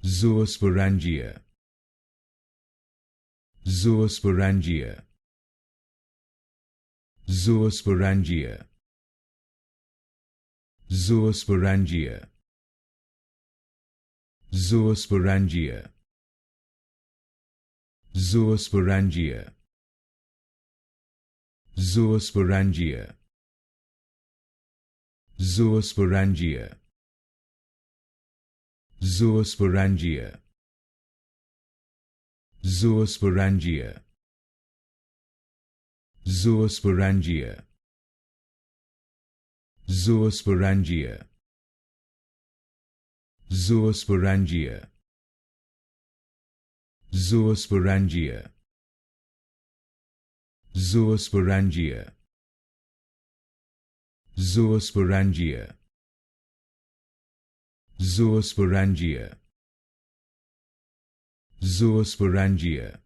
Zoosporangia. Zoosporangia. Zoosporangia. Zoosporangia. Zoosporangia. Zoosporangia. Zoosporangia. Zoosporangia. Zoosporangia. Zoosporangia. Zoosporangia. Zoosporangia. Zoosporangia. Zoosporangia. Zoosporangia. Zoosporangia. Zoosporangia. Zoosporangia.